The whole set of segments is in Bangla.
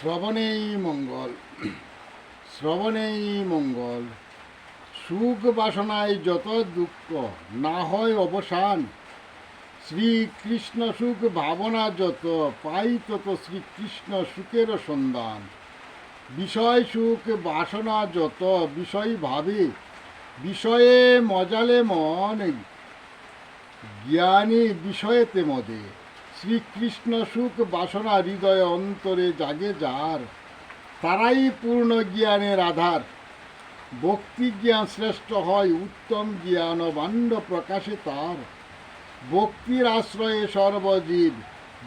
শ্রবণেই মঙ্গল, শ্রবণেই মঙ্গল। সুখ বাসনায় যত দুঃখ, না হয় অবসান। শ্রীকৃষ্ণ সুখ ভাবনা যত, পাই তত শ্রীকৃষ্ণ সুখের সন্ধান। বিষয় সুখ বাসনা যত, বিষয় ভাবে, বিষয়ে মজালে মন, জ্ঞানী বিষয়েতে মদে। শ্রীকৃষ্ণ সুখ বাসনা হৃদয় অন্তরে জাগে যার, তারাই পূর্ণ জ্ঞানের আধার। ভক্তি জ্ঞান শ্রেষ্ঠ হয়, উত্তম জ্ঞান ভাণ্ড প্রকাশে তার। ভক্তির আশ্রয়ে সর্বজীব,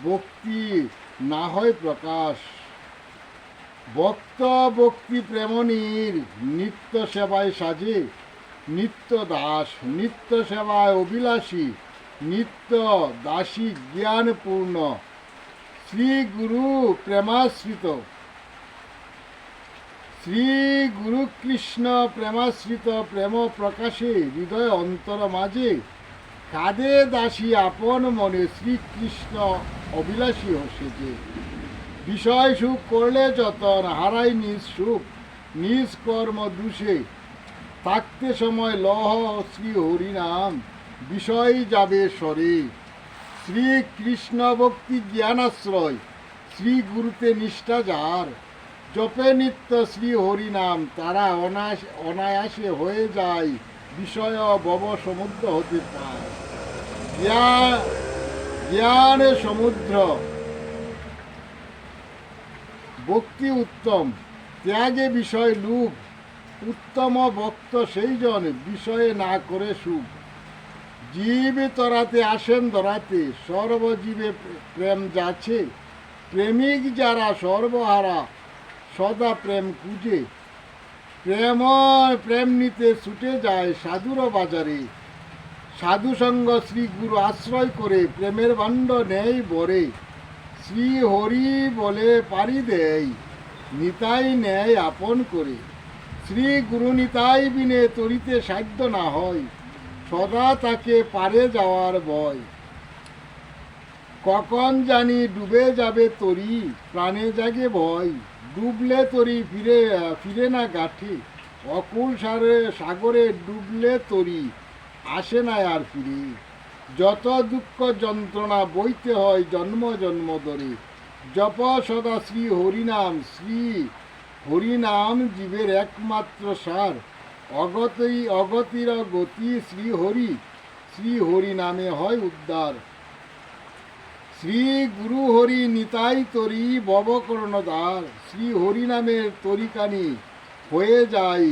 ভক্তি না হয় প্রকাশ। ভক্ত ভক্তি প্রেমনীর, নিত্য সেবায় সাজে, নিত্য দাস নিত্য সেবায় অভিলাষী, নিত্য দাসী জ্ঞানপূর্ণ। শ্রী গুরু প্রেমাশ্রিত, শ্রী গুরু কৃষ্ণ প্রেমাশ্রিত, প্রেম প্রকাশে হৃদয় অন্তর মাঝে। কাঁদে দাসী আপন মনে, শ্রীকৃষ্ণ অভিলাষী সেজে। বিষয় সুখ করলে যতন, হারাই নিজ সুখ নিজ কর্ম দোষে। থাকতে সময় লহ শ্রী হরিনাম, বিষয় যাবে সরে। শ্রীকৃষ্ণ ভক্তি জ্ঞানাশ্রয়, শ্রী গুরুতে নিষ্ঠা যার। জপে নিত্য শ্রী হরিনাম, তারা অনায়াসে হয়ে যায় বিষয় ভব সমুদ্র হতে পায়। জ্ঞান সমুদ্র ভক্তি উত্তম, ত্যাগে বিষয় লোভ। উত্তম ভক্ত সেই জন, বিষয়ে না করে সুখ। জীব তরাতে আসেন ধরাতে, সর্বজীবে প্রেম যাচ্ছে। প্রেমিক যারা সর্বহারা, সদা প্রেম খুঁজে। প্রেম নিতে ছুটে যায় সাধুর বাজারে। সাধুসঙ্গ শ্রী গুরু আশ্রয় করে, প্রেমের ভাণ্ড নেই বরে। শ্রী হরি বলে পারি দেয়, নিতাই নেয় আপন করে। শ্রী গুরু নিতাই বিনে তরিতে সাধ্য না হয়, সদা তাকে পারে যাওয়ার ভয়। কখন জানি ডুবে যাবে তরি, প্রাণে জাগে ভয়। ডুবলে তরি ফিরে না গাঠে, অকুল সাগরে ডুবলে তরি আসে না আর ফিরে। যত দুঃখ যন্ত্রণা বইতে হয় জন্ম জন্ম ধরে। জপ সদা শ্রী হরিনাম, শ্রী হরিনাম জীবের একমাত্র সার। অগতির গতি শ্রী হরি, শ্রী হরি নামে হয় উদ্ধার। শ্রী গুরু হরি নিতাই তরি, ভবকর্ণধার। শ্রী হরি নামের তরিকানি হয়ে যায়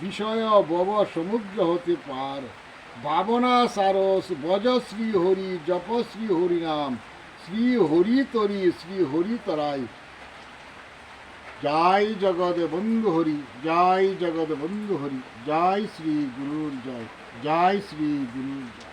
বিষয় ভব সমুদ্র হতে পার। ভাবনা সারস ভজ শ্রী হরি, জপ শ্রী হরি নাম। শ্রী হরি তরি, শ্রী হরি তরাই। জয় জগৎ বন্ধু হরি, জয় জগৎ বন্ধু হরি। জয় শ্রী গুরুর জয়, জয় শ্রী গুরুর জয়।